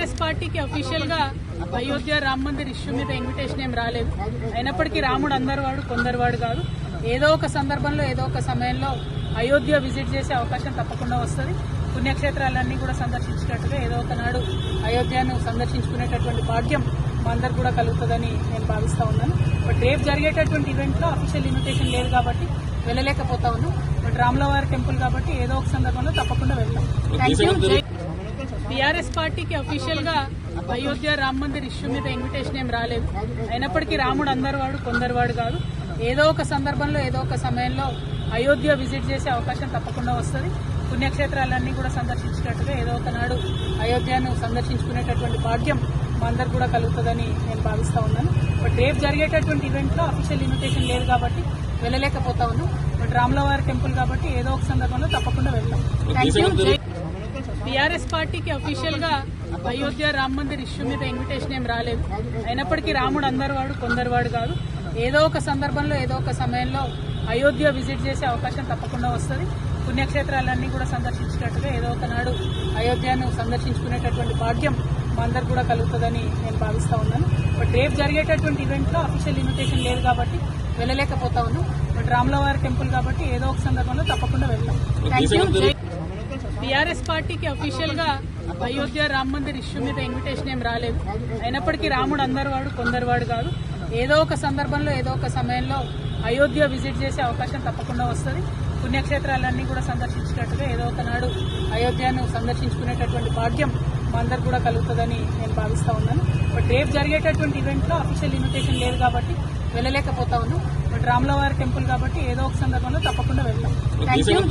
TRS పార్టీకి official గా Ayodhya Rama Mandir issue మీద ఇన్విటేషన్ ఏం రాలేదు. అయినప్పటికీ రాముడు అందరు వాడు కొందరు వాడు కాదు. ఏదో ఒక సందర్భంలో ఏదో ఒక సమయంలో అయోధ్య విజిట్ చేసే అవకాశం తప్పకుండా వస్తుంది. పుణ్యక్షేత్రాలన్నీ కూడా సందర్శించేటట్టుగా ఏదో ఒక నాడు అయోధ్యను సందర్శించుకునేటటువంటి భాగ్యం మా అందరు కూడా కలుగుతుందని నేను భావిస్తా ఉన్నాను. బట్ రేపు జరిగేటటువంటి ఈవెంట్ లో అఫీషియల్ ఇన్విటేషన్ లేదు కాబట్టి వెళ్ళలేకపోతా ఉన్నాం. బట్ రాములవారి టెంపుల్ కాబట్టి ఏదో ఒక సందర్భంలో తప్పకుండా వెళ్తాం. Thank you. టీఆర్ఎస్ పార్టీకి అఫీషియల్ గా అయోధ్య రామ మందిర్ ఇష్యూ మీద ఇన్విటేషన్ ఏం రాలేదు. అయినప్పటికీ రాముడు అందరు వాడు కొందరు వాడు కాదు. ఏదో ఒక సందర్భంలో ఏదో ఒక సమయంలో అయోధ్య విజిట్ చేసే అవకాశం తప్పకుండా వస్తుంది. పుణ్యక్షేత్రాలన్నీ కూడా సందర్శించేటట్టుగా ఏదో ఒక నాడు అయోధ్యను సందర్శించుకునేటటువంటి భాగ్యం మా అందరు కూడా కలుగుతుందని నేను భావిస్తా ఉన్నాను. బట్ రేపు జరిగేటటువంటి ఈవెంట్ లో అఫీషియల్ ఇన్విటేషన్ లేదు కాబట్టి వెళ్ళలేకపోతా ఉన్నాం. బట్ రాములవారి టెంపుల్ కాబట్టి ఏదో ఒక సందర్భంలో తప్పకుండా వెళ్తాం. Thank you. టీఆర్ఎస్ పార్టీకి అఫీషియల్ గా అయోధ్య రామ మందిర్ ఇష్యూ మీద ఇన్విటేషన్ ఏం రాలేదు. అయినప్పటికీ రాముడు అందరు వాడు కొందరు వాడు కాదు. ఏదో ఒక సందర్భంలో ఏదో ఒక సమయంలో అయోధ్య విజిట్ చేసే అవకాశం తప్పకుండా వస్తుంది. పుణ్యక్షేత్రాలన్నీ కూడా సందర్శించేటట్టుగా ఏదో ఒక నాడు అయోధ్యను సందర్శించుకునేటటువంటి భాగ్యం మా అందరు కూడా కలుగుతుందని నేను భావిస్తా ఉన్నాను. బట్ రేపు జరిగేటటువంటి ఈవెంట్ లో అఫీషియల్ ఇన్విటేషన్ లేదు కాబట్టి వెళ్ళలేకపోతా ఉన్నాం. బట్ రాములవారి టెంపుల్ కాబట్టి ఏదో ఒక సందర్భంలో తప్పకుండా వెళ్తాం. Thank you. టీఆర్ఎస్ పార్టీకి అఫీషియల్ గా అయోధ్య రామ మందిర్ ఇష్యూ మీద ఇన్విటేషన్ ఏం రాలేదు. అయినప్పటికీ రాముడు అందరు వాడు కొందరు వాడు కాదు. ఏదో ఒక సందర్భంలో ఏదో ఒక సమయంలో అయోధ్య విజిట్ చేసే అవకాశం తప్పకుండా వస్తుంది. పుణ్యక్షేత్రాలన్నీ కూడా సందర్శించేటట్టుగా ఏదో ఒక నాడు అయోధ్యను సందర్శించుకునేటటువంటి భాగ్యం మా అందరు కూడా కలుగుతుందని నేను భావిస్తా ఉన్నాను. బట్ రేపు జరిగేటటువంటి ఈవెంట్ లో అఫీషియల్ ఇన్విటేషన్ లేదు కాబట్టి వెళ్ళలేకపోతా ఉన్నాం. బట్ రాములవారి టెంపుల్ కాబట్టి ఏదో ఒక సందర్భంలో తప్పకుండా వెళ్తాం. Thank you.